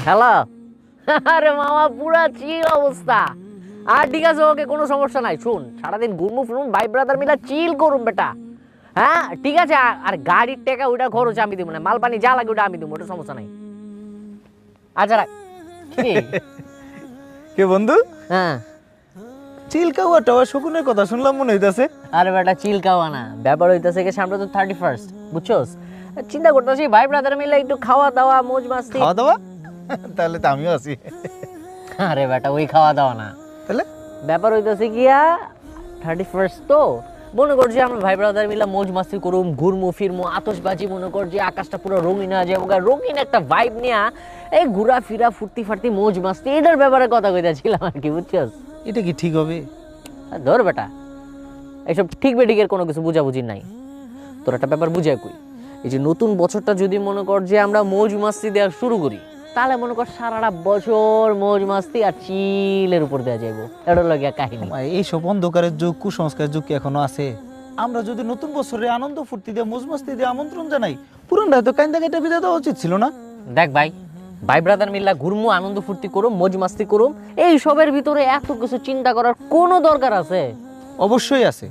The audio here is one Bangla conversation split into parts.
হ্যালো। আরে মামা পুরা চিল অবস্থা। আর ঠিক আছে, ওকে, কোনো সমস্যা নাই। শুন, সারাদিন ঘুরমু ফিরুম, ভাই ব্রাদার মিলা চিল করুম বেটা। হ্যাঁ ঠিক আছে। আর গাড়ির টাকা ওইটা খরচ আমি দিব না, মাল পানি যা লাগে ওটা আমি দিব, ওটা সমস্যা নাই। আচ্ছা রাখ। কি কে বন্ধু? হ্যাঁ। চিলকাওয়া টাওয়া শকুনের কথা শুনলাম মনে হইতাছে। আরে বেটা চিল খাওয়া না, ব্যাপার হইতাছে কি, সামনে তো 31st, বুঝছস? চিন্তা করতেছি ভাই ব্রাদার মিলে একটু খাওয়া দাওয়া মোজ মাস্তি। খাওয়া দাওয়া? তাহলে তো আমিও আছি। আরে বেটা ওই খাওয়া দাওয়া না, তাহলে ব্যাপার হইতাছে গিয়া 31st তো মনে করছি আমরা ভাই ব্রাদার মিলা মৌজ মাস্তি করুম, ঘুরমু ফিরমু, আতশবাজি, মনে কর যে আকাশটা পুরো রঙিন হয়ে যাবে, রঙিন একটা ভাইব নিয়া এই ঘুরা ফিরা ফুর্তি ফার্তি মৌজ মাস্তি এটার ব্যাপারে কথা কইতাছিলাম আর কি, বুঝছস? এটা কি ঠিক হবে? ধর বেটা, এইসব ঠিক বেঠিকের কোনো কিছু বুঝাবুঝি নাই। তোর একটা ব্যাপার বুঝাই কই, এই যে নতুন বছরটা যদি মনে কর যে আমরা মৌজ মাস্তি দেওয়া শুরু করি, তাহলে মনে কর সারাটা বছর মৌজ মাস্তি আর চিলের উপর দেওয়া যাইব। এটা লাগে কাহিনী। এইসব অন্ধকারের যুগ, কুসংস্কারের যুগ কি এখনো আছে? আমরা যদি নতুন বছরে আনন্দ ফুর্তি দিয়ে মৌজ মাস্তি দিয়ে আমন্ত্রণ জানাই, পুরানটা হয়তো কাইন্দা কেটে বিদায় দেওয়া উচিত ছিল না? দেখ ভাই, ভাই ব্রাদার মিল্লা ঘুরমু, আনন্দ ফুর্তি করুম, মজ মাস্তি করুম, এই সবের ভিতরে এত কিছু চিন্তা করার কোনো দরকার আছে? অবশ্যই আছে।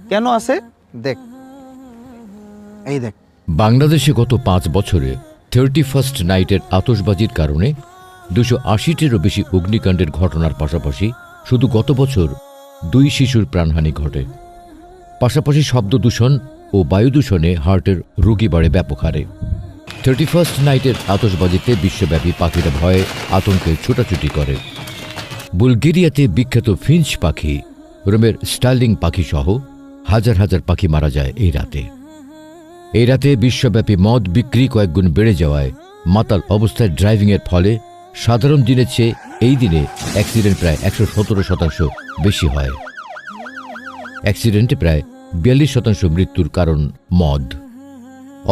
কেন আছে দেখ, এই দেখ। বাংলাদেশে গত 5 বছরে 31st নাইটের আতশবাজির কারণে 280টিরও বেশি অগ্নিকাণ্ডের ঘটনার পাশাপাশি শুধু গত বছর 2 শিশুর প্রাণহানি ঘটে। পাশাপাশি শব্দ দূষণ ও বায়ু দূষণে হার্টের রোগী বাড়ে ব্যাপক হারে। 31st নাইটের আতশবাজিতে বিশ্বব্যাপী পাখিরা ভয়ে আতঙ্কে ছোটাছুটি করে। বুলগেরিয়াতে বিখ্যাত ফিঞ্চ পাখি, রোমের স্টার্লিং পাখি সহ হাজার হাজার পাখি মারা যায় এই রাতে। এই রাতে বিশ্বব্যাপী মদ বিক্রি কয়েকগুণ বেড়ে যাওয়ায় মাতাল অবস্থায় ড্রাইভিংয়ের ফলে সাধারণ দিনের চেয়ে এই দিনে অ্যাক্সিডেন্ট প্রায় 117% বেশি হয়। অ্যাক্সিডেন্টে প্রায় 42% মৃত্যুর কারণ মদ।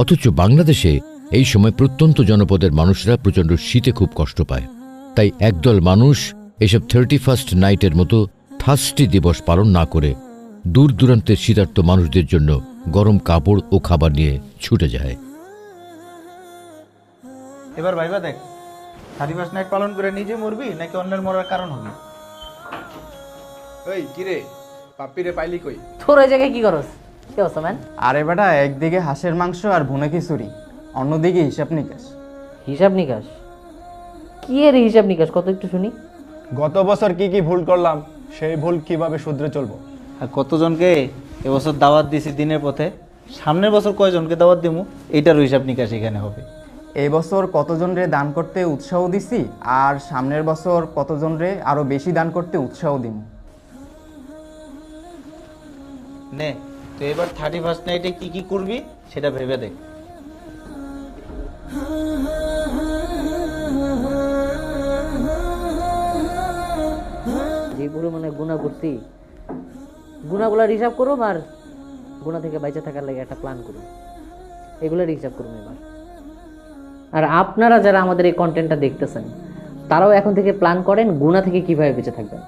অথচ বাংলাদেশে এই সময় প্রত্যন্ত জনপদের মানুষরা প্রচণ্ড শীতে খুব কষ্ট পায়। তাই একদল মানুষ এসব 31st নাইটের মতো থার্স্টি দিবস পালন না করে দূর দূরান্তের শীতার্ত মানুষদের জন্য গরম কাপড় ও খাবার নিয়ে ছুটে যায়। এবার ভাইবা দেখ, 31st নাইট পালন করে নিজে মরবি নাকি অন্যের মরার কারণ হবি? ওই কিরে, পাপ্পিরে পাইলি কই? তোর ওই জায়গায় কি করস? কি অবস্থা ম্যান? আরে বেটা, একদিকে হাঁসের মাংস আর ভুনা খিচুড়ি, অন্যদিকে হিসাব নিকাশ। হিসাব নিকাশ? কি এর হিসাব নিকাশ, কত একটু শুনি। গত বছর কি কি ভুল করলাম, সেই ভুল কিভাবে শুধরে চলবো। আর কতজনকে এবছর দাওয়াত দিছি দিনের পথে, সামনের বছর কয়জনকে দাওয়াত দিমু, এইটারও হিসাব নিকাশ এখানে হবে। এই বছর কতজনরে দান করতে উৎসাহ দিছি, আর সামনের বছর কতজনরে আরো বেশি দান করতে উৎসাহ দিম। নে তো এবার 31st নাইটে কি কি করবি সেটা ভেবে দেখ। যে পরিমাণে গুণা করছি, গুণাগুলার হিসাব করুম আর গুণা থেকে বাইচে থাকার লাগে একটা প্ল্যান করুম, এগুলোর হিসাব করুম এবার। আর আপনারা যারা আমাদের এই কন্টেন্টটা দেখতেছেন, তারাও এখন থেকে প্ল্যান করেন গুণা থেকে কিভাবে বেঁচে থাকবেন।